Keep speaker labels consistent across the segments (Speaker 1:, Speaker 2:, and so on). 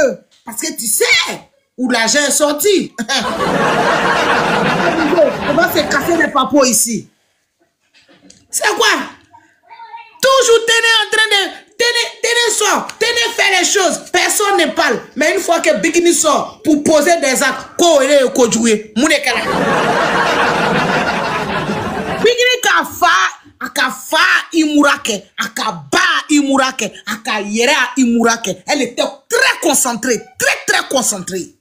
Speaker 1: eux. Parce que tu sais où l'argent est sorti. On va se casser les papos ici. C'est quoi? Toujours tenez en train de... Tenez sort, tenez faire les choses. Personne ne parle. Mais une fois que Bikini sort pour poser des actes, Bikini Akafa Imurake, Akaba Imurake, Akayera Imurake. Elle était très concentrée, très concentrée.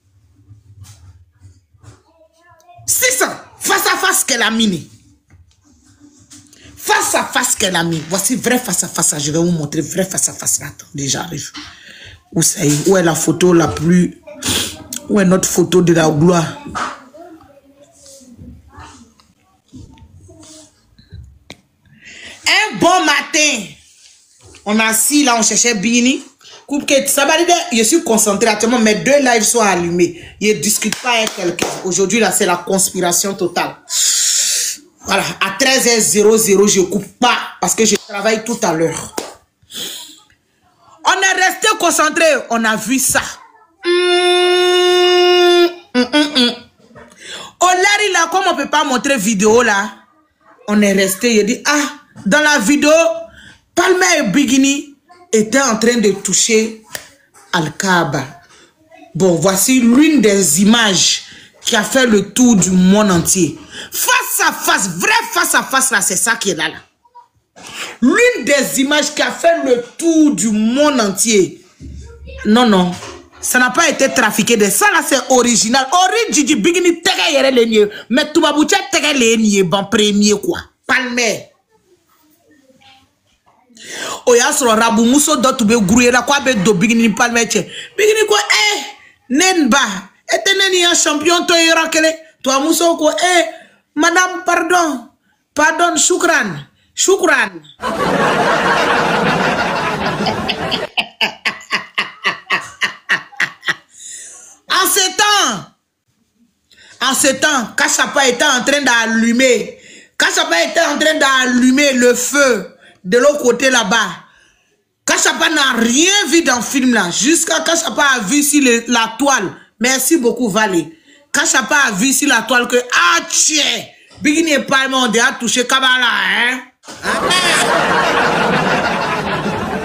Speaker 1: 600, face à face qu'elle a miné. Face à face qu'elle a mis. Voici vrai face à face. Je vais vous montrer vrai face à face. Attendez, j'arrive. Où ça y est? Où est la photo la plus... Où est notre photo de la gloire? Un bon matin, on a assis là, on cherchait Bini. Je suis concentré actuellement, mes 2 lives sont allumés. Je ne discute pas avec quelqu'un. Aujourd'hui, là, c'est la conspiration totale. Voilà, à 13h00, je ne coupe pas parce que je travaille tout à l'heure. On est resté concentré, on a vu ça. Larry, là, comme on ne peut pas montrer vidéo là, on est resté, il dit, ah, dans la vidéo, Palmer et Bikini étaient en train de toucher Al-Kaaba. Bon, voici l'une des images qui a fait le tour du monde entier. Face à face, vrai face à face là, c'est ça qui est là. L'une des images qui a fait le tour du monde entier. Non, ça n'a pas été trafiqué de ça là, c'est original. Origine Bikini tege yere le nye, mais tout babouche tege le nye ban premier quoi. Palmer. Oya soro rabu muso dotu be grouye la quoi be do Bikini Palmer che. Bikini quoi nenba. Et tu un champion, toi, toi, Moussoko, madame, pardon, choukran. En ce temps, Kachapa était en train d'allumer. Le feu de l'autre côté là-bas. Kachapa n'a rien vu dans le film là. Jusqu'à Kachapa a vu sur la toile. Merci beaucoup, Valé. Kachapa a vu sur la toile que, ah, tiens, Bikini et Palmer ont déjà touché Kabbalah, hein?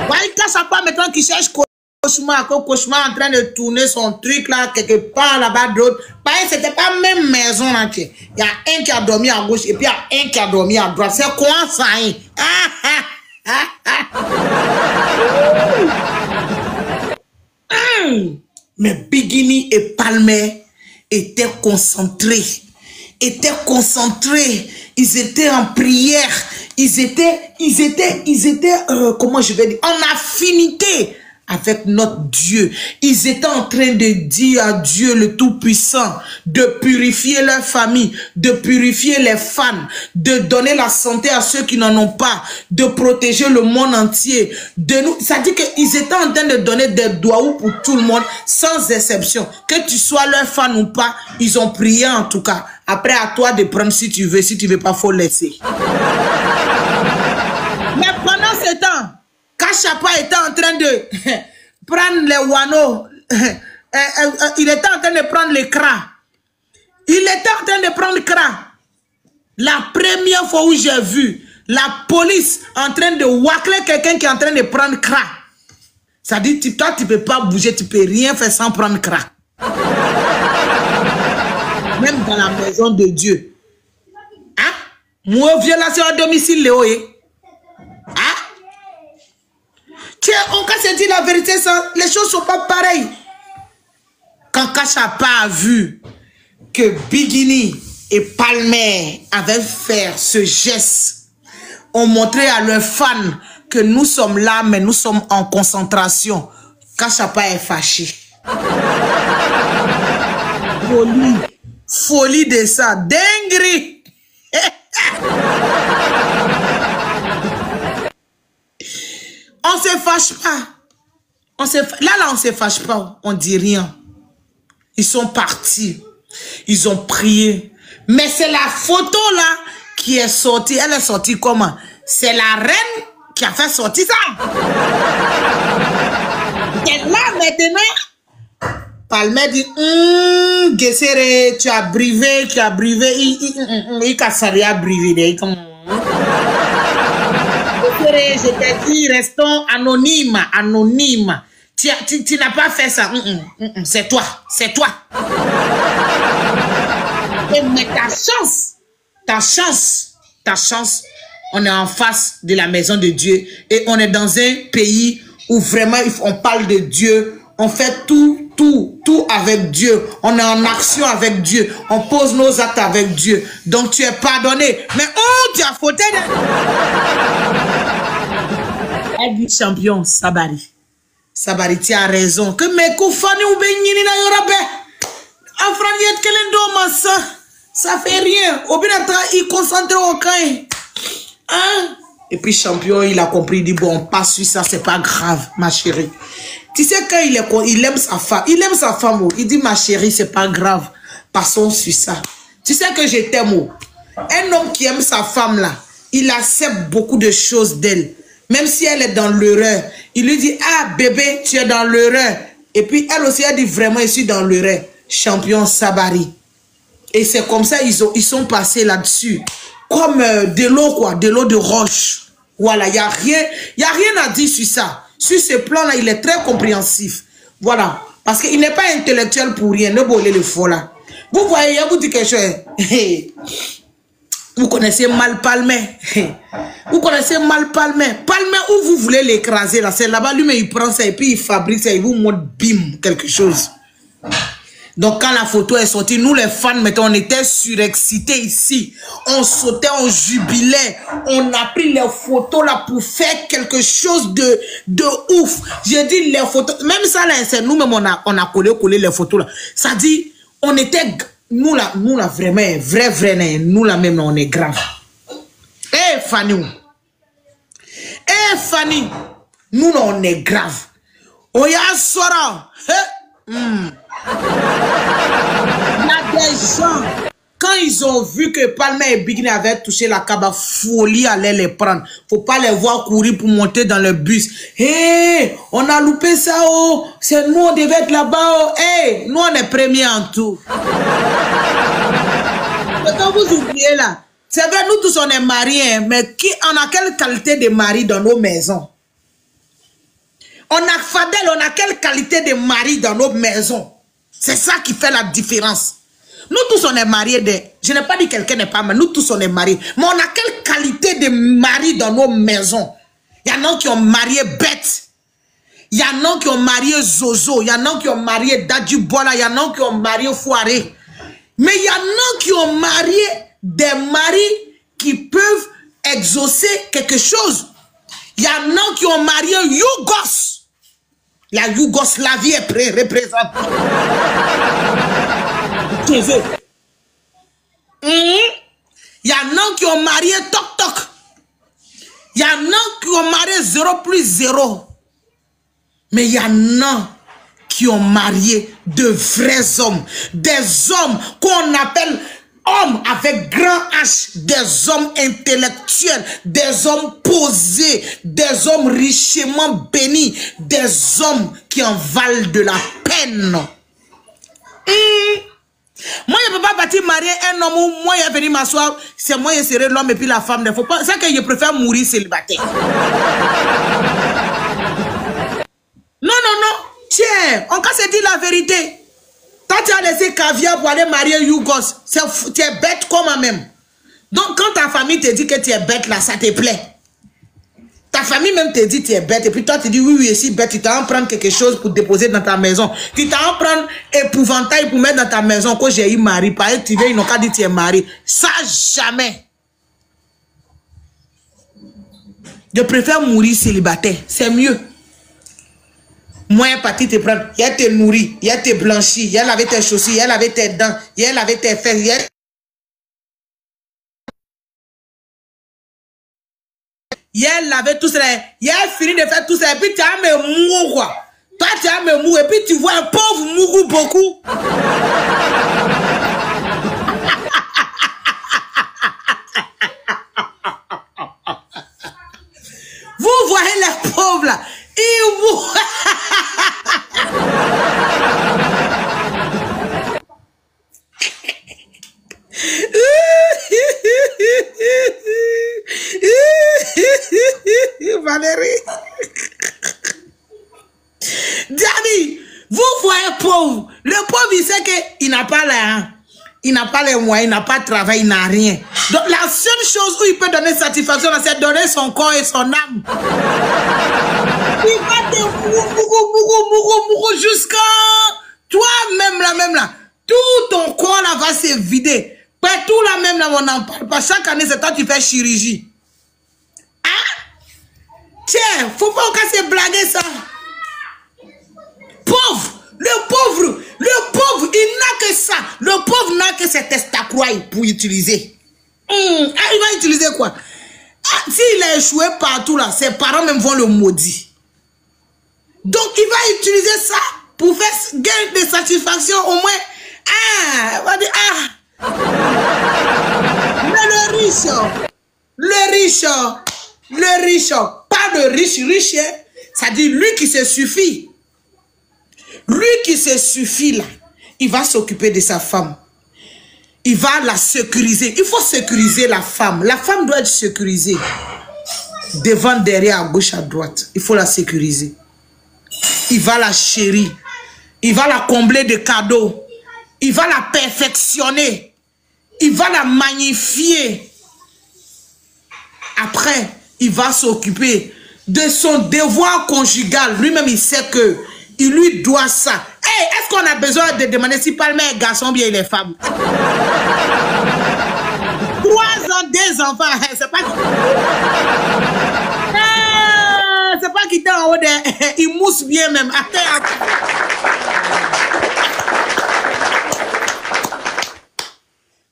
Speaker 1: Voyez, Kachapa maintenant qui cherche Cauchemar en train de tourner son truc là, quelque part là-bas d'autre. C'était pas même maison là, tiens. Il y a un qui a dormi à gauche et puis il y a un qui a dormi à droite. C'est quoi ça, hein? Mais Bikini et Palmer étaient concentrés. Ils étaient en prière. Ils étaient, comment je vais dire, en affinité avec notre Dieu. Ils étaient en train de dire à Dieu le Tout-Puissant de purifier leur famille, de purifier les fans, de donner la santé à ceux qui n'en ont pas, de protéger le monde entier. Ça dit qu'ils étaient en train de donner des doigts pour tout le monde, sans exception. Que tu sois leur fan ou pas, ils ont prié en tout cas. Après, à toi de prendre si tu veux pas, faut laisser. Mais pendant ce temps, Kachapa était en train de prendre les wano. Il était en train de prendre les cras. La première fois où j'ai vu la police en train de wacler quelqu'un qui est en train de prendre cras. Ça dit, toi, tu ne peux pas bouger, tu ne peux rien faire sans prendre cras. Même dans la maison de Dieu. Hein? Moi, violation à domicile, Léo. Hein? Tiens, on peut se dire la vérité, les choses ne sont pas pareilles. Quand Kachapa a vu que Bikini et Palmer avaient fait ce geste, ont montré à leurs fans que nous sommes là, mais nous sommes en concentration. Kachapa est fâché. Folie de ça, dinguerie. On se fâche pas. Là, on se fâche pas. On dit rien. Ils sont partis. Ils ont prié. Mais c'est la photo là qui est sortie. Elle est sortie comment? C'est la reine qui a fait sortir ça. Et là, maintenant, Palmer dit, Gessere, tu as brivé, il cassaria brivé. Gessere, je t'ai dit, restons anonymes. Tu n'as pas fait ça. C'est toi. Mais ta chance, on est en face de la maison de Dieu et on est dans un pays où vraiment on parle de Dieu, on fait tout avec Dieu, on est en action avec Dieu, on pose nos actes avec Dieu. Donc tu es pardonné. Mais tu as fauté. Elle dit champion, Sabari, tu as raison. Que mes koufani ou benyini na yorabe. Afraniet kelendo massa. Ça fait rien. Obinatra, il concentre au camp. Hein? Et puis champion, il a compris, il dit bon, on passe sur ça, c'est pas grave, ma chérie. Tu sais quand il aime sa femme, il dit ma chérie, c'est pas grave, passons sur ça. Tu sais que je t'aime. Un homme qui aime sa femme là, il accepte beaucoup de choses d'elle. Même si elle est dans l'erreur, il lui dit ah bébé, tu es dans l'erreur. Et puis elle aussi, elle dit vraiment, je suis dans l'erreur. Champion Sabari. Et c'est comme ça, ils sont passés là-dessus. Comme de l'eau, quoi, de l'eau de roche. Voilà, il n'y a rien à dire sur ça. Sur ce plan-là, il est très compréhensif. Voilà. Parce qu'il n'est pas intellectuel pour rien. Ne bolez le faux là. Vous voyez, vous dites quelque chose. Vous connaissez mal Palmer. Vous connaissez mal Palmer. Palmer, où vous voulez l'écraser là. C'est là-bas, lui, mais il prend ça et puis il fabrique ça. Il vous montre bim, quelque chose. Donc quand la photo est sortie, nous les fans, mettons, on était surexcités ici. On sautait, on jubilait. On a pris les photos là pour faire quelque chose de ouf. J'ai dit les photos, même ça là, c'est nous-mêmes on a collé les photos là. Ça dit, on était, nous là vraiment, vrai, nous là même on est grave. Eh Fanny, nous là on est grave. Oya Sora, Il y a des gens, quand ils ont vu que Palmer et Bigini avaient touché la Kaba, folie allait les prendre. Faut pas les voir courir pour monter dans le bus. Hey, on a loupé ça, oh. C'est nous, on devait être là-bas, oh. Hey, nous, on est premiers en tout. Quand vous oubliez là, c'est vrai, nous tous, on est mariés, mais on a quelle qualité de mari dans nos maisons? On a Fadel, on a quelle qualité de mari dans nos maisons? C'est ça qui fait la différence. Nous tous on est mariés. Je n'ai pas dit que quelqu'un n'est pas marié. Nous tous on est mariés. Mais on a quelle qualité de mari dans nos maisons? Il y en a qui ont marié bête. Il y en a qui ont marié zozo. Il y en a qui ont marié dadjubola. Il y en a qui ont marié foiré. Mais il y en a qui ont marié des maris qui peuvent exaucer quelque chose. Il y en a qui ont marié Yougos. La Yougoslavie est représentée. Il y en a qui ont marié Tok Tok. Il y en a qui ont marié 0+0. Mais il y en a qui ont marié de vrais hommes. Des hommes qu'on appelle hommes avec grand H. Des hommes intellectuels. Des hommes posés. Des hommes richement bénis. Des hommes qui en valent de la peine. Moi, je ne peux pas partir marier un homme où moi, je vais venir m'asseoir. C'est moi, je serai l'homme et puis la femme. C'est que je préfère mourir célibataire. Non. Tiens, on va se dire la vérité. Quand tu as laissé caviar pour aller marier Yougos, tu es bête comme moi-même. Donc, quand ta famille te dit que tu es bête là, ça te plaît. Ta famille même te dit que tu es bête. Et puis toi, tu dis oui, je suis bête. Tu t'en prends quelque chose pour déposer dans ta maison. Tu t'en prends épouvantail pour mettre dans ta maison. Quand j'ai eu mari, par exemple, tu viens, ils n'ont pas dit que tu es marié. Ça, jamais. Je préfère mourir célibataire. C'est mieux. Moi, parti te prendre. Il te nourri, il te blanchi, il avait tes chaussures, il avait tes dents, il avait tes fesses. Il avait tout ça. Il a fini de faire tout ça. Et puis tu as me mou quoi. Toi, tu as me mou. Et puis tu vois un pauvre mourou beaucoup. Vous voyez les pauvres là. Ils C'est-à-dire, vous voyez pauvre. Le pauvre, il sait qu'il n'a pas l'argent. Il n'a pas les moyens, il n'a pas de travail, il n'a rien. Donc la seule chose où il peut donner satisfaction, c'est de donner son corps et son âme. Il va te mourou jusqu'à toi-même là. Tout ton corps là va se vider. Tout là même là, on n'en parle pas. Chaque année, c'est quand tu fais chirurgie. Hein? Tiens, faut pas se blaguer ça. Pauvre. Le pauvre, il n'a que ça. Le pauvre n'a que cet estacroix pour utiliser. Il va utiliser quoi? S'il a échoué partout là, ses parents même vont le maudire. Donc il va utiliser ça pour faire gain de satisfaction au moins. Il va dire mais le riche, pas de riche, ça dit lui qui se suffit. Lui qui se suffit là, il va s'occuper de sa femme. Il va la sécuriser. Il faut sécuriser la femme. La femme doit être sécurisée. Devant, derrière, à gauche, à droite. Il faut la sécuriser. Il va la chérir. Il va la combler de cadeaux. Il va la perfectionner. Il va la magnifier. Après, il va s'occuper de son devoir conjugal. Lui-même, il sait que il lui doit ça. Hey, est-ce qu'on a besoin de demander si Palmer est garçon bien il est femme? 3 ans, 2 enfants. C'est pas c'est pas qu'il est en haut de... Il mousse bien même.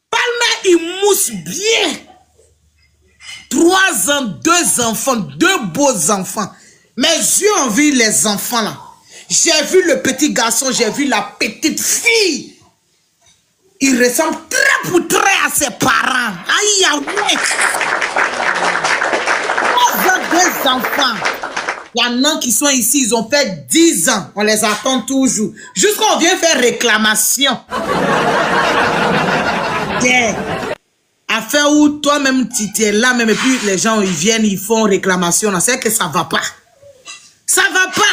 Speaker 1: Palmer, il mousse bien. 3 ans, 2 enfants, 2 beaux enfants. Mes yeux ont vu les enfants là. J'ai vu le petit garçon, j'ai vu la petite fille. Il ressemble très pour très à ses parents. Aïe, ouais. 2 enfants. Il y en a qui sont ici, ils ont fait 10 ans. On les attend toujours. Jusqu'à on vient faire réclamation. Yeah. Affaire où toi-même tu es là, même et puis les gens ils viennent, ils font réclamation. C'est que ça va pas. Ça va pas.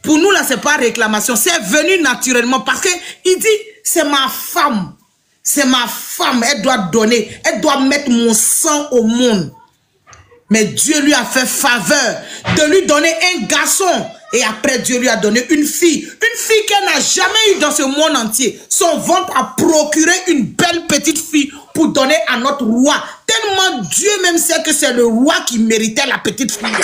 Speaker 1: Pour nous, là, c'est pas réclamation. C'est venu naturellement parce qu'il dit, c'est ma femme. C'est ma femme. Elle doit donner. Elle doit mettre mon sang au monde. Mais Dieu lui a fait faveur de lui donner un garçon. Et après, Dieu lui a donné une fille. Une fille qu'elle n'a jamais eue dans ce monde entier. Son ventre a procuré une belle petite fille pour donner à notre roi. Tellement Dieu même sait que c'est le roi qui méritait la petite fille.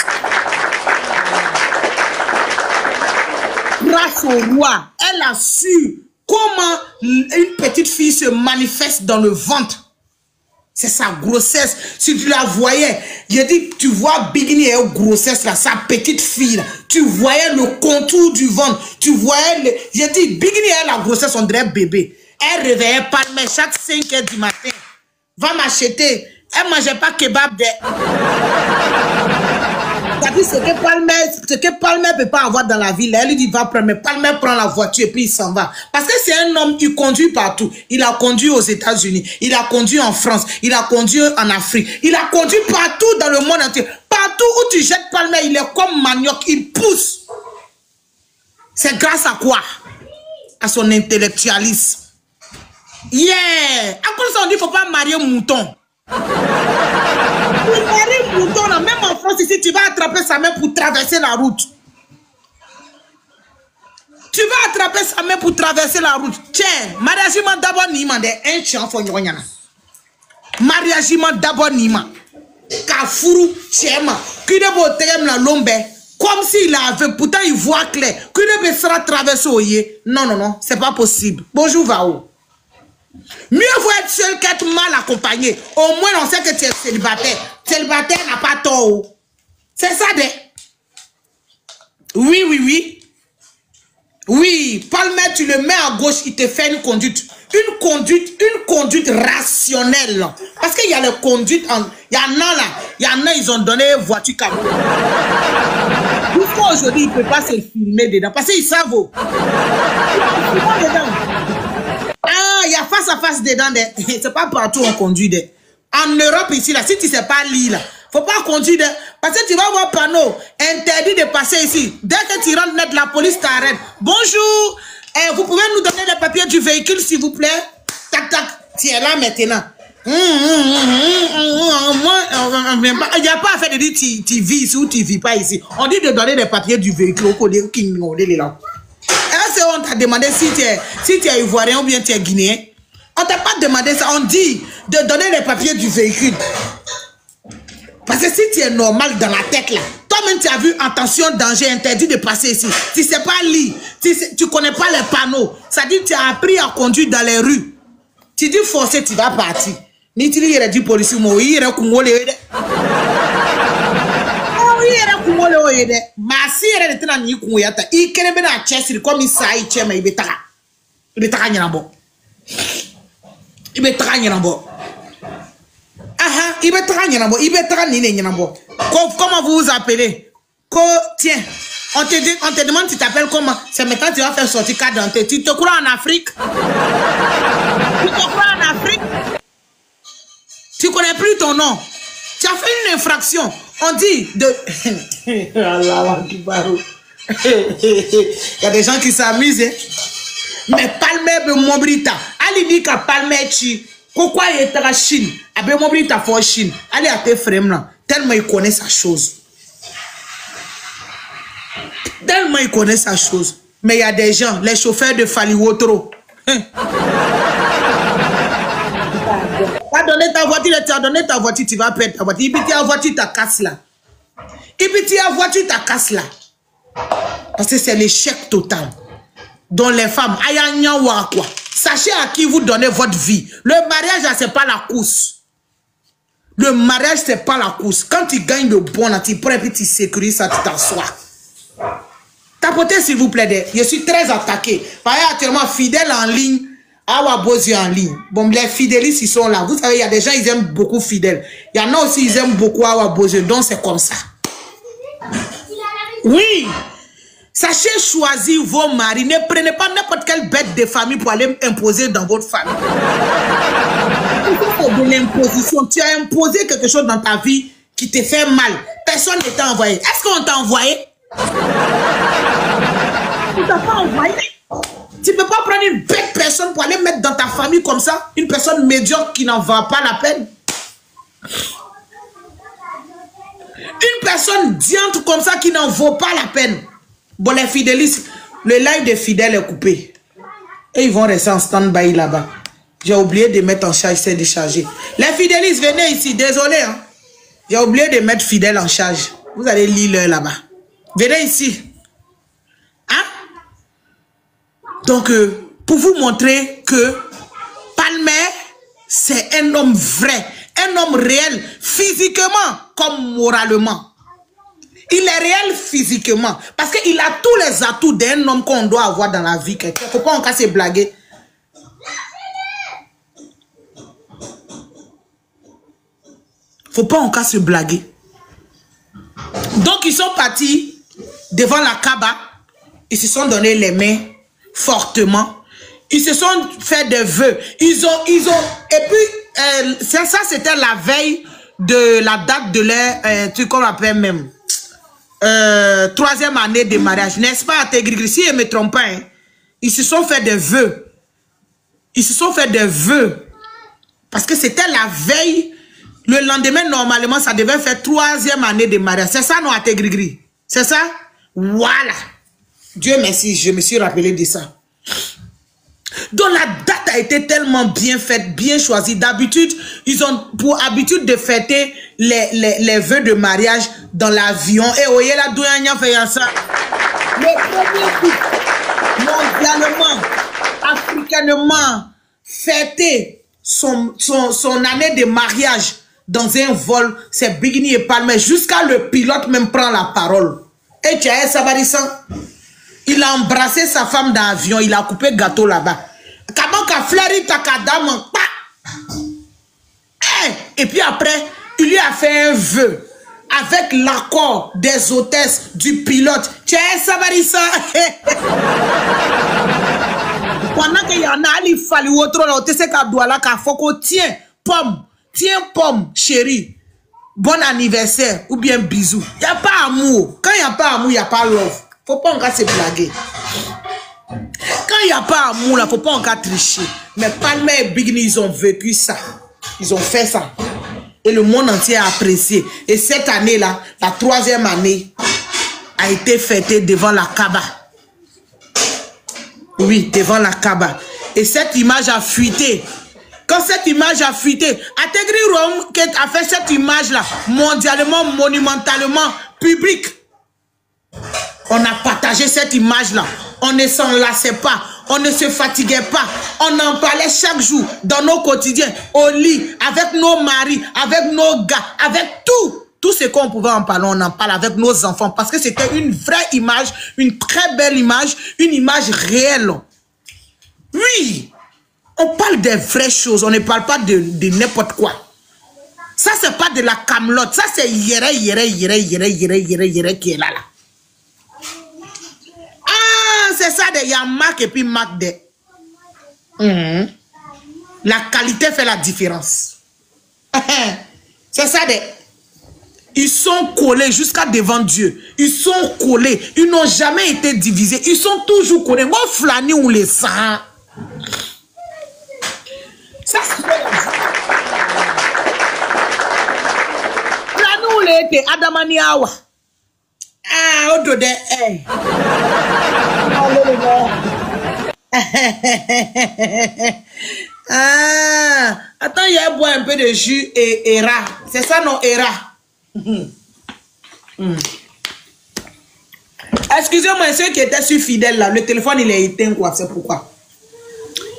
Speaker 1: Grâce au roi, elle a su comment une petite fille se manifeste dans le ventre. C'est sa grossesse. Si tu la voyais, j'ai dit, tu vois Bigini et grossesse là, sa petite fille là, tu voyais le contour du ventre, tu voyais, j'ai dit, Bigini et la grossesse, on dirait bébé. Elle réveillait Palmer chaque 5 h du matin. Va m'acheter. Elle ne mangeait pas kebab de... Ce que Palmer ne peut pas avoir dans la ville, elle lui dit va prendre, mais Palmer prend la voiture et puis il s'en va. Parce que c'est un homme, il conduit partout. Il a conduit aux États-Unis, il a conduit en France, il a conduit en Afrique, il a conduit partout dans le monde entier. Partout où tu jettes Palmer, il est comme manioc, il pousse. C'est grâce à quoi? À son intellectualisme. Yeah! À cause de ça, on dit qu'il ne faut pas marier un mouton. Pour marier mouton, là, même en France, ici, tu vas attraper sa main pour traverser la route. Tu vas attraper sa main pour traverser la route. Tiens, mariage d'abord Nima de un chien fonyoyana. Mariage d'abord Nima. Kafuru, Chema, Kudebo Tegem la Lombe. Comme s'il avait, pourtant il voit clair. Kudebo sera traversé au yé. Non, non, non, c'est pas possible. Bonjour, Vao. Mieux vaut être seul qu'être mal accompagné. Au moins, on sait que tu es célibataire. Célibataire n'a pas tort. C'est ça, de... Oui, oui, oui. Oui, Palmer, tu le mets à gauche, il te fait une conduite. Une conduite rationnelle. Parce qu'il y a les conduites, il y en a là, ils ont donné voiture camion. Pourquoi aujourd'hui, il ne peut pas se filmer dedans? Parce qu'ils savent. Ah, il y a face à face dedans. C'est pas partout on conduit. En Europe ici, là, si tu ne sais pas lire, là, Faut pas conduire. Parce que tu vas voir panneau interdit de passer ici. Dès que tu rentres net, la police t'arrête. Bonjour. Vous pouvez nous donner les papiers du véhicule, s'il vous plaît? Tac, tac. Tu es là maintenant. Il n'y a pas à faire de dire tu vis ici ou tu ne vis pas ici. On dit de donner les papiers du véhicule au côté qui nous là. Est-ce qu'on t'a demandé si tu es ivoirien ou bien tu es guinéen? On t'a pas demandé ça. On dit de donner les papiers du véhicule. Parce que si tu es normal dans la tête là, toi-même tu as vu attention, danger, interdit de passer ici. Tu ne sais pas lire, tu ne connais pas les panneaux. Ça dit que tu as appris à conduire dans les rues. Tu dis forcé, tu vas partir. Ni tu dis du policier, moi, il y a kumole. Oh, il y a kumole. Ma si elle était dans ni kumuyata, il kene bena chesi comme il s'aille chema il betara. Il betara nyambo. Il betara nyambo. Aha, il betara nyambo, il betara nine nyambo. Comment vous vous appelez? Tiens, on te demande tu t'appelles comment? C'est maintenant tu vas faire sortir carte d'identité. Tu te crois en Afrique? Tu te crois en Afrique? Tu connais plus ton nom. Tu as fait une infraction. On dit de... Il y a des gens qui s'amusent. Hein? Mais Palmer be mobrita. Ali dit que Palmer chi. Pourquoi il est à Chine? Abe mobrita for Chine. Ali a tes frères là. Tellement il connaît sa chose. Tellement il connaît sa chose. Mais il y a des gens, les chauffeurs de Faliwotro. Tu as donné ta voiture, tu as donné ta voiture, tu vas perdre ta voiture. Et puis tu as voiture, ta casse là. Et puis tu as voiture, ta casse là. Parce que c'est l'échec total. Dont les femmes, quoi. Sachez à qui vous donnez votre vie. Le mariage, c'est pas la course. Le mariage, c'est pas la course. Quand tu gagnes le bon, là, tu prends et puis tu sécurises ça, tu t'assois. Tapotez s'il vous plaît. Je suis très attaqué. Par exemple, actuellement, fidèle en ligne. Awa Bozi en ligne. Bon, les fidélistes, ils sont là. Vous savez, il y a des gens, ils aiment beaucoup fidèles. Il y en a aussi, ils aiment beaucoup Awa Bozi. Donc, c'est comme ça. Oui. Sachez choisir vos maris. Ne prenez pas n'importe quelle bête de famille pour aller imposer dans votre famille. Il faut de l'imposition. Tu as imposé quelque chose dans ta vie qui te fait mal. Personne ne t'a envoyé. Est-ce qu'on t'a envoyé? Tu t'as pas envoyé? Tu ne peux pas prendre une bête personne pour aller mettre dans ta famille comme ça. Une personne médiocre qui n'en va pas la peine. Une personne diante comme ça qui n'en vaut pas la peine. Bon, les fidélistes, le live des fidèles est coupé. Et ils vont rester en stand-by là-bas. J'ai oublié de mettre en charge, c'est déchargé. Les fidélistes, venez ici. Désolé. Hein. J'ai oublié de mettre fidèle en charge. Vous allez lire là-bas. Venez ici. Hein? Donc, pour vous montrer que Palmer, c'est un homme vrai, un homme réel, physiquement comme moralement. Il est réel physiquement, parce qu'il a tous les atouts d'un homme qu'on doit avoir dans la vie. Il ne faut pas en casser blaguer. Il ne faut pas en casser blaguer. Donc, ils sont partis devant la Kaaba. Ils se sont donné les mains fortement. Ils se sont fait des vœux. Ils ont et puis, ça c'était la veille de la date de leur, tu qu'on appelle même, 3e année de mariage. N'est-ce pas, Tégrigri? Si je ne me trompe pas, hein, ils se sont fait des vœux. Ils se sont fait des vœux. Parce que c'était la veille. Le lendemain, normalement, ça devait faire 3e année de mariage. C'est ça, non, à Tégrigri? C'est ça? Voilà. Dieu merci, je me suis rappelé de ça. Donc la date a été tellement bien faite, bien choisie. D'habitude, ils ont pour habitude de fêter les vœux de mariage dans l'avion. Et voyez la douania fait ça. Le premier coup, mondialement, africainement, fêter son année de mariage dans un vol, c'est Bigini et Palmer. Jusqu'à le pilote même prend la parole. Et tu as Sabarissa. Il a embrassé sa femme dans l'avion, il a coupé le gâteau là-bas. Et puis après, il lui a fait un vœu avec l'accord des hôtesses du pilote. Tiens, ça va dire ça. Pendant qu'il y en a, il fallait autre là, tu sais qu'à Douala, qu'à Foko, tiens, pomme, chérie. bon anniversaire ou bien bisous. Il n'y a pas amour. Quand il n'y a pas amour, il n'y a pas love. Faut pas encore se blaguer. Quand il n'y a pas amour, il ne faut pas encore tricher. Mais Palmer et Bigini, ils ont vécu ça. Ils ont fait ça. Et le monde entier a apprécié. Et cette année-là, la 3e année, a été fêtée devant la Kaaba. Oui, devant la Kaaba. Et cette image a fuité. Quand cette image a fuité, Ategri Rome a fait cette image-là mondialement, monumentalement, public. On a partagé cette image-là. On ne s'en lassait pas. On ne se fatiguait pas. On en parlait chaque jour dans nos quotidiens, au lit, avec nos maris, avec nos gars, avec tout. Tout ce qu'on pouvait en parler, on en parle avec nos enfants. Parce que c'était une vraie image, une très belle image, une image réelle. Oui, on parle des vraies choses. On ne parle pas de n'importe quoi. Ça, c'est pas de la camelote. Ça, c'est yere qui est là. Ah, c'est ça, il y a Mac et puis Mac de. La qualité fait la différence. C'est ça, ils sont collés jusqu'à devant Dieu. Ils sont collés. Ils n'ont jamais été divisés. Ils sont toujours collés. Moi, flâner ou les sangs. Ça, c'est flâner ou les été. Adamani awa. Ah, au de hey. Ah, attends, il y a boire un peu de jus et Era. C'est ça, non, Era. Excusez-moi, ceux qui étaient sur Fidèle là, le téléphone il est éteint quoi, c'est pourquoi.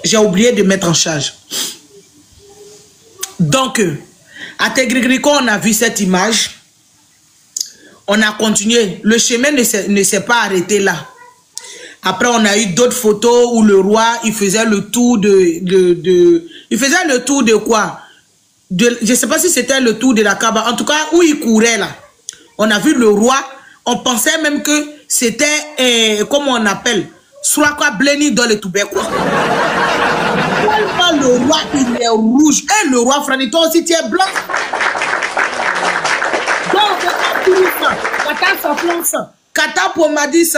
Speaker 1: J'ai oublié de mettre en charge. Donc, à Tegrigrico, on a vu cette image. On a continué. Le chemin ne s'est pas arrêté là. Après, on a eu d'autres photos où le roi, il faisait le tour il faisait le tour de quoi? Je ne sais pas si c'était le tour de la Kaaba. En tout cas, où il courait là. On a vu le roi. On pensait même que c'était, comment on appelle? Soit quoi, Bléni dans le Toubécois. Tellement le roi, il est rouge. Et le roi, Franito aussi, tu es blanc. Donc, Kata Saflan, Kata Pomadi,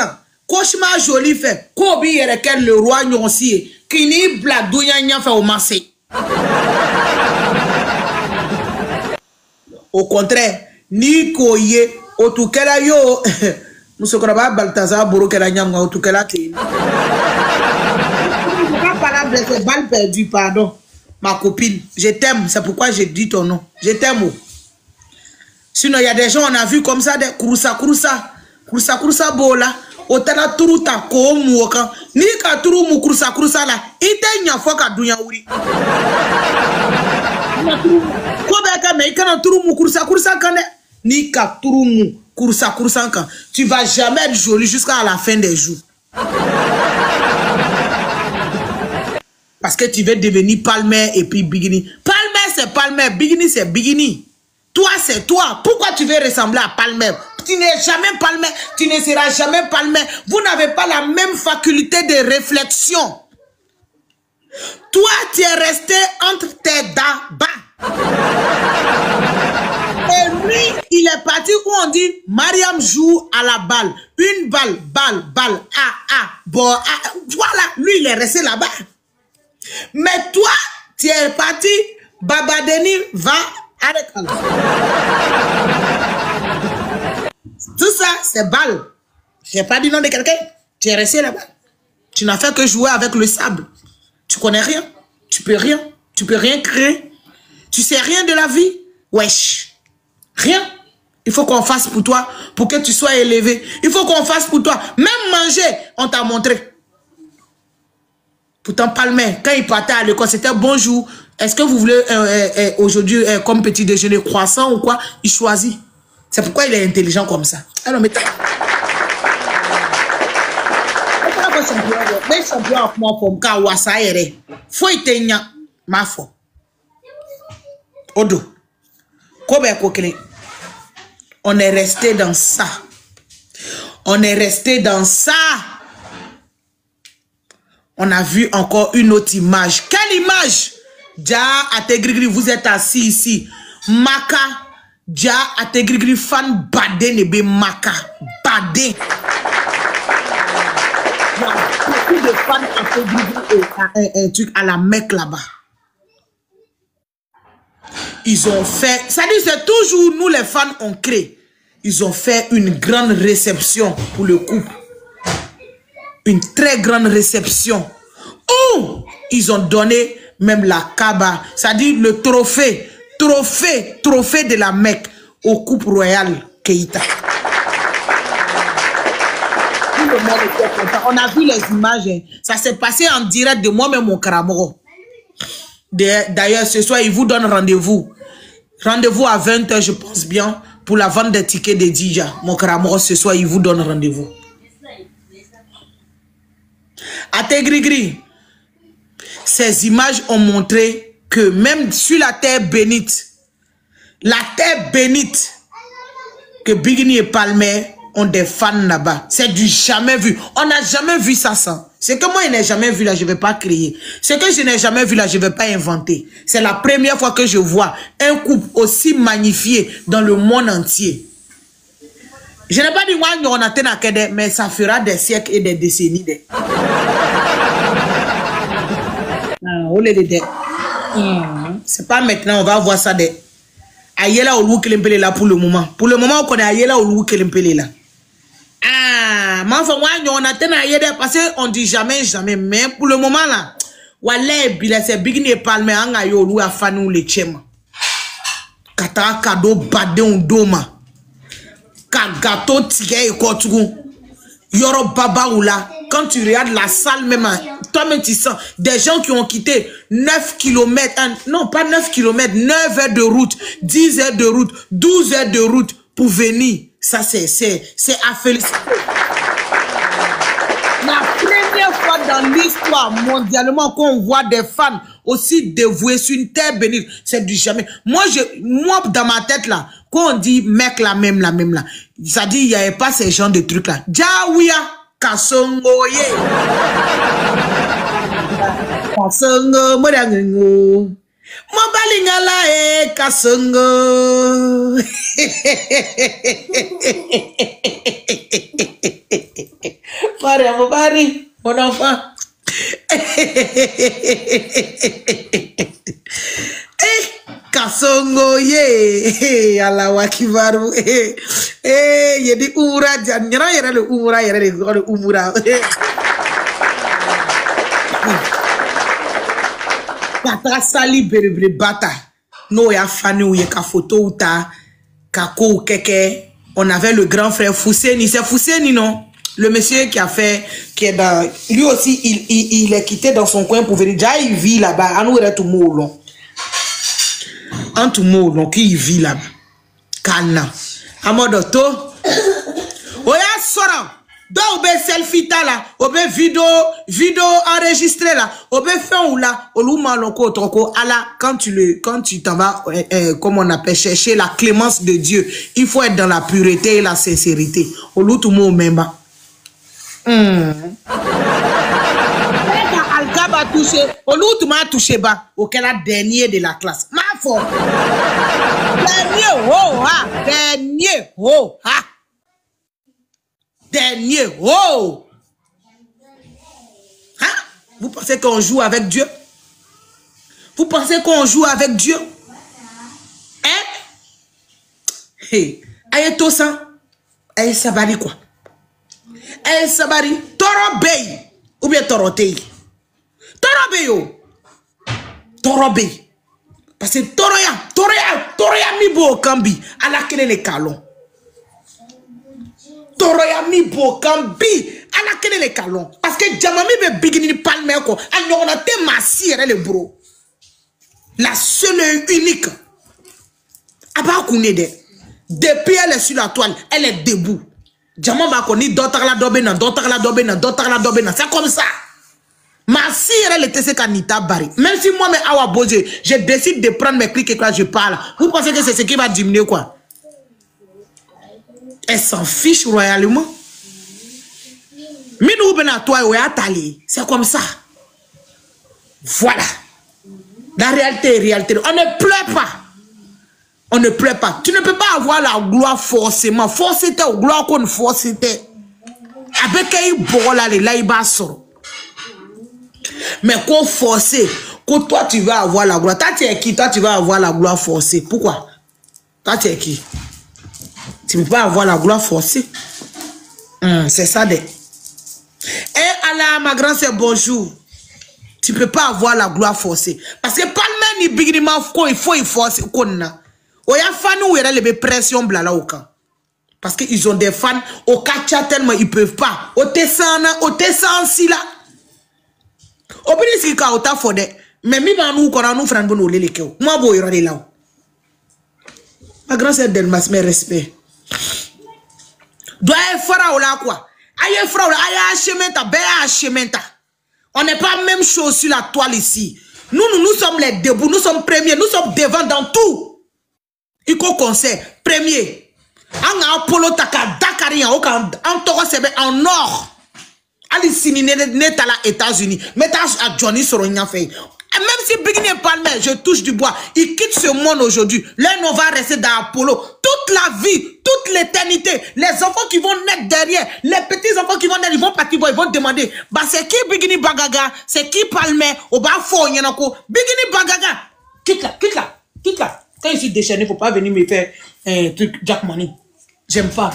Speaker 1: cauchemar joli fait. Kobi yerekel le roi nyonsi. Kini bladouya nyan fait au massé. Au contraire, ni koye, otukela yo, Moussokraba Balthazar Borokela Nyanga, otukela ki. C'est balle perdue, pardon. Ma copine, je t'aime, c'est pourquoi j'ai dit ton nom. Je t'aime. Sinon, il y a des gens, on a vu comme ça, des kouroussa bola, otana turuta ko mouokan, ni ka turu mou kouroussa la, ite nyafo ka dunya uri. Ni ka turu mou kouroussa kan, tu vas jamais être joli jusqu'à la fin des jours. Parce que tu veux devenir Palmer et puis Bigini. Palmer c'est Palmer, Bigini c'est Bigini. Toi c'est toi. Pourquoi tu veux ressembler à Palmer? Tu n'es jamais Palmer, tu ne seras jamais Palmer. Vous n'avez pas la même faculté de réflexion. Toi tu es resté entre tes dents bas. Et lui, il est parti où on dit Mariam joue à la balle. Une balle, bon, voilà, lui il est resté là-bas. Mais toi, tu es parti, Babadeni va avec elle. Tout ça, c'est balle. Je n'ai pas dit nom de quelqu'un. Tu es resté là-bas. Tu n'as fait que jouer avec le sable. Tu connais rien. Tu peux rien. Tu peux rien créer. Tu sais rien de la vie. Wesh. Rien. Il faut qu'on fasse pour toi, pour que tu sois élevé. Il faut qu'on fasse pour toi. Même manger, on t'a montré. Pourtant, Palmer, quand il partait à l'école, c'était bonjour. Est-ce que vous voulez aujourd'hui, comme petit déjeuner, croissant ou quoi? Il choisit. C'est pourquoi il est intelligent comme ça. Alors, mais on est resté dans ça. On est resté dans ça. On a vu encore une autre image. Quelle image? Ja Ategrigri, vous êtes assis ici. Maka, Dia Ategrigri fan badé ne be maka. Badé. Il y a beaucoup de fans Ategrigri un truc à la Mecque là-bas. Ils ont fait, ça dit c'est toujours nous les fans on crée. Ils ont fait une grande réception pour le couple. Une très grande réception. Oh, ils ont donné même la Kaaba, c'est-à-dire le trophée de la Mecque au couple royal Keïta. Tout le monde était content. On a vu les images. Hein. Ça s'est passé en direct de moi-même au Karamoro. D'ailleurs, ce soir, ils vous donnent rendez-vous. Rendez-vous à 20 h, je pense bien, pour la vente des tickets de Dija. Mon Karamoro, ce soir, ils vous donnent rendez-vous. Ategrigri, ces images ont montré que même sur la terre bénite, que Bigini et Palmer ont des fans là-bas. C'est du jamais vu. On n'a jamais vu ça sans. Ce que moi, je n'ai jamais vu là, je ne vais pas créer. Ce que je n'ai jamais vu là, je ne vais pas inventer. C'est la première fois que je vois un couple aussi magnifié dans le monde entier. Je n'ai pas dit moi, on a tenu, mais ça fera des siècles et des décennies. C'est pas maintenant, on va voir ça. Ayela ou Kelempele là pour le moment. Pour le moment, on connaît Ayela ou Kelempele là. Ah, mais enfin, moi, on a tenu Ayela parce qu'on dit jamais, jamais. Mais pour le moment là, Walé, c'est Bigini et Palmer, on a eu à Fanou le Tchema. Kata kado bade on doma. Kagato tigé et kotougou. Yoro baba ou là. Quand tu regardes la salle même, toi-même tu sens des gens qui ont quitté 9 km, non pas 9 km, 9 heures de route, 10 heures de route, 12 heures de route pour venir. Ça c'est à féliciter. La première fois dans l'histoire mondialement qu'on voit des fans aussi dévoués sur une terre bénite, c'est du jamais. Moi dans ma tête là, quand on dit mec la même là, ça dit il n'y avait pas ces genres de trucs là. Jaouia. Kasongo ye. Kasongo morango. Mobalingala e kasongo. Maria Mobari, mon enfant. Kasongo ye. Allah wakibaru. Yedi umura janyara yere le umura yere le umura. Kata sali berebre bata. No ya fani ou ye ka photo ou ta kako ou keke. On avait le grand frère Fousseni. C'est Fousseni non? Le monsieur qui a fait, qui est dans, lui aussi il est quitté dans son coin pour venir. Déjà il vit là-bas. Anou est tout moulon. En tout moulon qui vit là-bas. Kana. Amodoto. Oya sora. Donc obe selfie ta là, obe vidéo enregistré là, obe fait ou là, oluma loko toko ala quand tu t'en vas comme on appelle chercher la clémence de Dieu, il faut être dans la pureté et la sincérité. Olu tout mo memba. Alkaba touché, olu tout m'a touché bas, auquel a dernier de la classe. Ma foi. Dernier ho ha, dernier ho ha. Dernier, oh! Hein? Vous pensez qu'on joue avec Dieu? Vous pensez qu'on joue avec Dieu? Hein? Hey, aïe tosa, aïe sabari quoi? Aïe sabari, toro bey, ou bien toro tei? Toro beyo, toro bey. Parce que toroya mi bo kambi, ala kene le kalon. Toroya mi bo kambi ala kene le kalon parce que jamami be bigini palme ko anyona te masire le bro la seule et unique aba kunede depuis elle est sur la toile elle est debout jamama ko ni dotala dobena c'est comme ça masire elle était ce kanita bari même si moi mais awa boje je décide de prendre mes clics et quand je parle vous pensez que c'est ce qui va diminuer quoi? Elle s'en fiche royalement. Minou bena toi ou atali. C'est comme ça. Voilà. La réalité est réalité. On ne pleure pas. On ne pleure pas. Tu ne peux pas avoir la gloire forcément. Forcément, la gloire qu'on forcément. Avec un bon là, il va sortir. Mais qu'on forcer, que toi tu vas avoir la gloire. Toi tu es qui? Toi tu vas avoir la gloire forcée. Pourquoi? Toi tu es qui? Tu ne peux pas avoir la gloire forcée. C'est ça de. Et Allah, ma grande sœur, bonjour. Tu ne peux pas avoir la gloire forcée. Parce que pas le même ni big il faut forcer. Il y a des fans où il y a les pressions blala au camp. Parce qu'ils ont des fans au catcha tellement ils ne peuvent pas. Au tessan si là. Au plus si ka ota fode. Mais mi ba nous qu'on a nous frère bon les keo. Moi bo yoro là. Ma grande sœur Delmas mes respect. Doit fera là quoi. Aïe frère là aïe chementa be chementa. On n'est pas même chose sur la toile ici. Nous sommes les debout, nous sommes premiers, nous sommes devant dans tout. Il faut conseil premier. En Apollo taka Dakari en Toro sebe en or. Alicini n'est à les États-Unis. Mais à Johnny sur rien fait. Même si Bigini Palmer, je touche du bois, il quitte ce monde aujourd'hui. Là, on va rester dans Apollo. Toute la vie, toute l'éternité. Les enfants qui vont naître derrière, les petits enfants qui vont naître, ils vont partir, ils vont demander, bah c'est qui Bigini Bagaga, c'est qui Palmer, au bas fort, il y en a quoi. Bigini Bagaga, quitte là. Quand je suis déchaîné, il ne faut pas venir me faire un truc Jack Money. J'aime pas.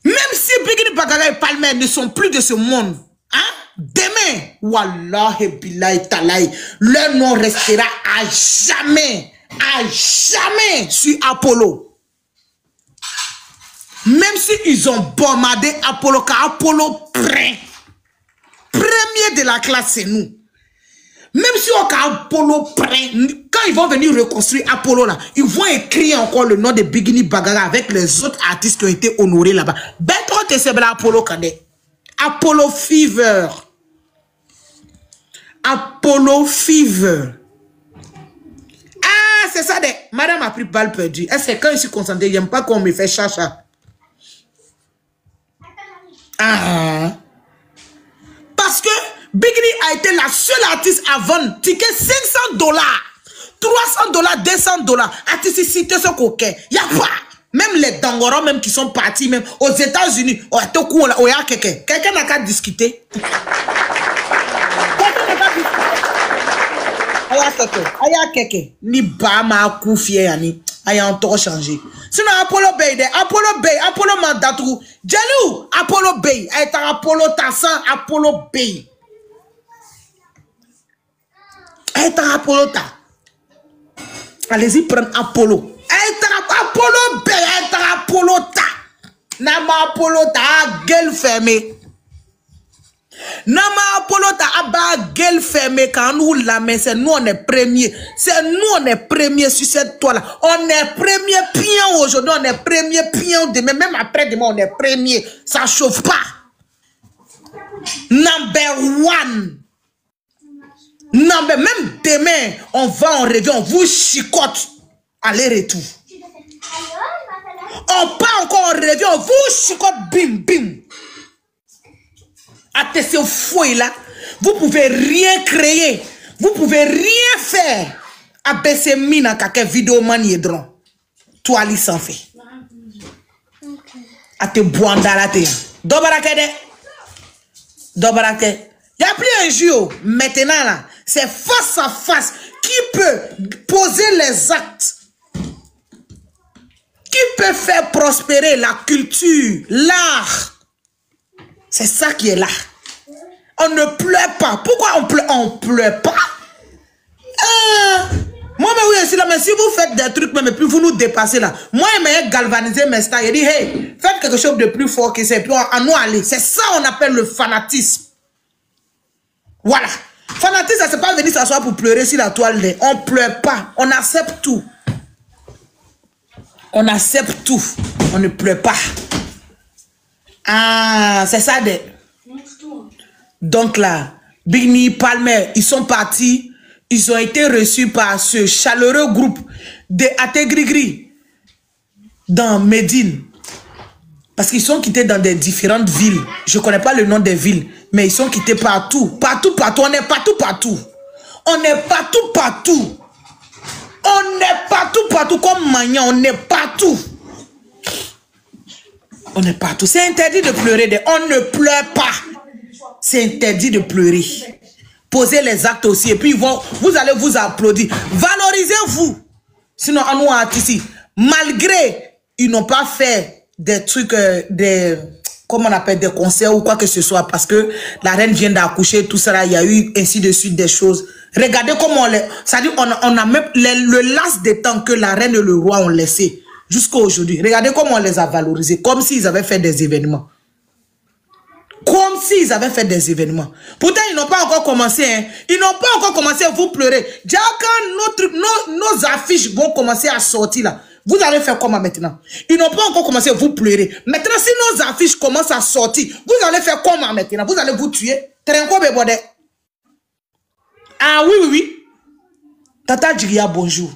Speaker 1: Même si Bigini Bagaga et Palmer ne sont plus de ce monde, hein? Demain, Wallahi billahi talaï, leur nom restera à jamais sur Apollo. Même si ils ont bombardé Apollo, car Apollo premier de la classe, c'est nous. Même si on a Apollo quand ils vont venir reconstruire Apollo là, ils vont écrire encore le nom de Bigini Bagaga avec les autres artistes qui ont été honorés là-bas. Beto te sebela Apollo Kade. Apollo Fever. Apollo Fever. Ah, c'est ça de. Madame a pris balle perdue. Est-ce que quand je suis concentré, j'aime pas qu'on me fait chacha. Ah. Parce que Bigini a été la seule artiste à vendre ticket $500, $300, $200. Artisticité ce coquin. Y a pas. Même les Dangoros même qui sont partis même aux États-Unis. Quelqu'un n'a qu'à discuter. Aya keke ni ba ma koufie yani aya encore changé. Sinon Apollo Bay Apollo Mandatou Jelou Apollo Bay est Apollo Tassan Apollo Bay est Apollo Ta. Allez-y prendre Apollo. Apollo Bay est Apollo Ta. Nama Apollo Ta gueule fermée. Nama Apollo ta aba gueule fermée quand nous la main c'est nous on est premier. C'est nous on est premier sur cette toile. On est premier pion aujourd'hui, on est premier pion demain, même après demain on est premier. Ça chauffe pas. Number one. Même demain on va en revient, on vous chicote. Aller-retour. On part encore en revient, on vous chicote bim bim. À ce fouet là, vous pouvez rien créer, vous pouvez rien faire. À baisser mine à quelques vidéos maniedron. Toi, li s'en fait. À te boire dans la terre. Dobarake. Il n'y a plus un jeu. Maintenant là, c'est face à face. Qui peut poser les actes? Qui peut faire prospérer la culture, l'art? C'est ça qui est là. On ne pleure pas. Pourquoi on pleure? On pleure pas. Moi, mais oui, là, mais si vous faites des trucs, mais puis vous nous dépassez là. Moi, je galvaniser mes stars. Il dit, hey, faites quelque chose de plus fort que ça. Puis on nous aller. C'est ça qu'on appelle le fanatisme. Voilà. Fanatisme, ça c'est pas venir s'asseoir pour pleurer sur la toile. On pleure pas. On accepte tout. On accepte tout. On ne pleure pas. Ah, c'est ça. Donc là, Bigini, Palmer, ils sont partis. Ils ont été reçus par ce chaleureux groupe de Ategrigri dans Médine. Parce qu'ils sont quittés dans des différentes villes. Je ne connais pas le nom des villes, mais ils sont quittés partout. Partout. On est partout. On est partout. On On est partout, partout comme Magnan. On est partout. On est partout. C'est interdit de pleurer. On ne pleure pas. C'est interdit de pleurer. Posez les actes aussi. Et puis vous allez vous applaudir. Valorisez-vous. Sinon, à nous artistes, malgré ils n'ont pas fait des trucs, comment on appelle, des concerts ou quoi que ce soit, parce que la reine vient d'accoucher, tout ça, il y a eu ainsi de suite des choses. Regardez comment on les... C'est-à-dire, on a même le laps de temps que la reine et le roi ont laissé jusqu'à aujourd'hui. Regardez comment on les a valorisés, comme s'ils avaient fait des événements. Comme s'ils avaient fait des événements. Pourtant, ils n'ont pas encore commencé. Hein. Ils n'ont pas encore commencé à vous pleurer. Déjà, quand nos affiches vont commencer à sortir là, vous allez faire comment maintenant? Ils n'ont pas encore commencé à vous pleurer. Maintenant, si nos affiches commencent à sortir, vous allez faire comment maintenant? Vous allez vous tuer. Ah oui, oui, oui. Tata Djiria, bonjour.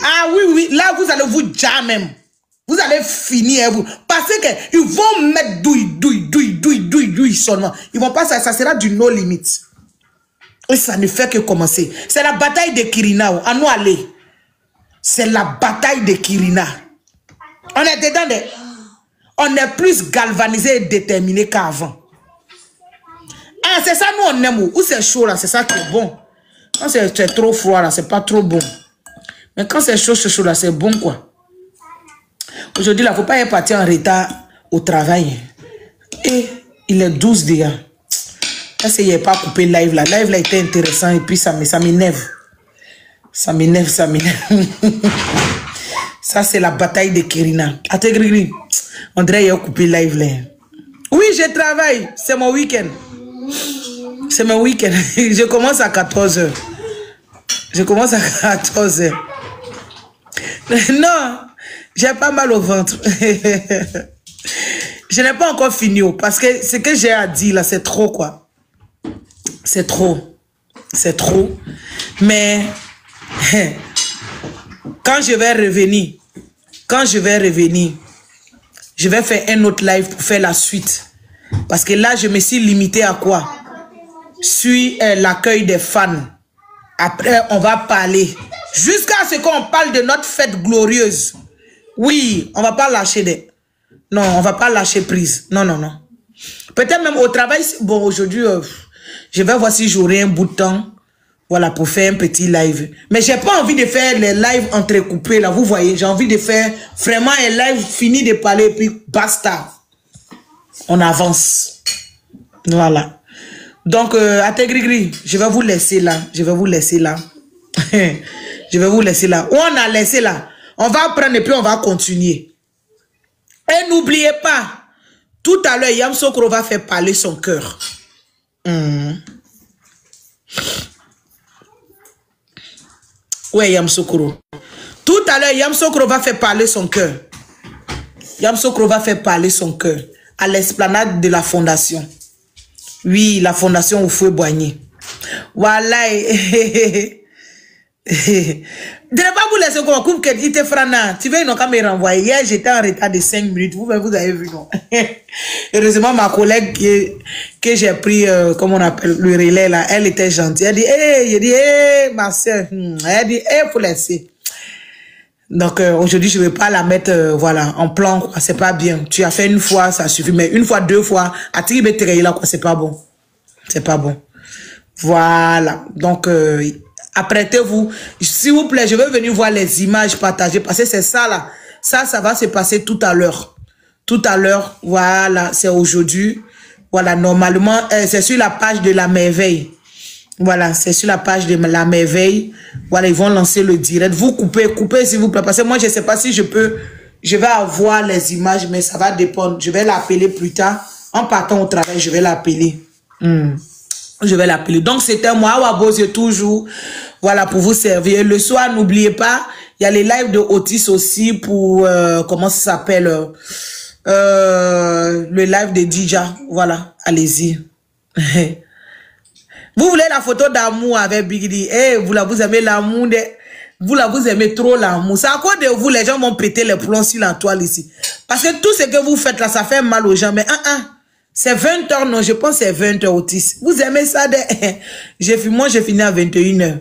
Speaker 1: Ah oui, oui. Là, vous allez vous dire même. Vous allez finir, vous. Parce qu'ils vont mettre douille seulement. Ils vont pas, ça sera du no limit. Et ça ne fait que commencer. C'est la bataille de Kirina. À nous aller. C'est la bataille de Kirina. On est dedans. On est plus galvanisé et déterminé qu'avant. Ah, c'est ça, nous on aime. Ou c'est chaud là, c'est ça qui est bon. Quand c'est trop froid là, c'est pas trop bon. Mais quand c'est chaud là, c'est bon quoi. Aujourd'hui, il ne faut pas y partir en retard au travail. Et il est 12 déjà. Là, il n'y a pas coupé live là. Live là était intéressant et puis ça m'énerve. Ça m'énerve. Ça, c'est la bataille de Kirina. Attends, on dirait qu'il a coupé live là. Oui, je travaille. C'est mon week-end. C'est mon week-end. Je commence à 14 h. Je commence à 14 h. Non. J'ai pas mal au ventre. Je n'ai pas encore fini parce que ce que j'ai à dire là, c'est trop quoi. C'est trop. C'est trop. Mais quand je vais revenir, je vais faire un autre live pour faire la suite. Parce que là, je me suis limité à quoi? Sur l'accueil des fans. Après, on va parler. Jusqu'à ce qu'on parle de notre fête glorieuse. Oui, on va pas lâcher des... Non, on va pas lâcher prise. Non. Peut-être même au travail... Bon, aujourd'hui, je vais voir si j'aurai un bout de temps. Voilà, pour faire un petit live. Mais j'ai pas envie de faire les lives entrecoupés, là. Vous voyez, j'ai envie de faire vraiment un live fini de parler, et puis basta. On avance. Voilà. Donc, Grigri, je vais vous laisser là. Je vais vous laisser là. Où on a laissé là? On va prendre et puis on va continuer. Et n'oubliez pas, tout à l'heure, Yam Sokro va faire parler son cœur. Ouais, Yam Sokro. Tout à l'heure, Yam Sokro va faire parler son cœur. Yam Sokro va faire parler son cœur à l'esplanade de la fondation. Oui, la fondation Houphouët-Boigny. Voilà. Je ne vais pas vous laisser qu'on coupe que dit Frana. Tu veux, ils n'ont qu'à me renvoyer. Hier, j'étais en retard de 5 minutes. Vous avez vu, non? Heureusement, ma collègue que j'ai pris, comment on appelle, le relais, là, elle était gentille. Elle dit, j'ai dit, ma soeur. Elle dit, faut laisser. Donc, aujourd'hui, je ne vais pas la mettre, voilà, en plan, quoi. C'est pas bien. Tu as fait une fois, ça suffit. Mais une fois, 2 fois, à tirer là, quoi, c'est pas bon. C'est pas bon. Voilà. Donc, apprêtez-vous. S'il vous plaît, je vais venir voir les images partagées parce que c'est ça là. Ça va se passer tout à l'heure. Tout à l'heure, voilà, c'est aujourd'hui. Voilà, normalement, c'est sur la page de la merveille. Voilà, c'est sur la page de la merveille. Voilà, ils vont lancer le direct. Vous coupez s'il vous plaît. Parce que moi, je ne sais pas si je vais avoir les images, mais ça va dépendre. Je vais l'appeler plus tard. En partant au travail, je vais l'appeler. Je vais l'appeler. Donc, c'était moi, Awabose, toujours. Voilà, pour vous servir. Le soir, n'oubliez pas, il y a les lives de Otis aussi pour, comment ça s'appelle, le live de Dija. Voilà, allez-y. Vous voulez la photo d'amour avec Big D? Vous aimez l'amour vous aimez trop l'amour. C'est à cause de vous, les gens vont péter les plombs sur la toile ici. Parce que tout ce que vous faites là, ça fait mal aux gens. Mais c'est 20 h, non, je pense que c'est 20 h Otis. Vous aimez ça? Moi, j'ai fini à 21 h.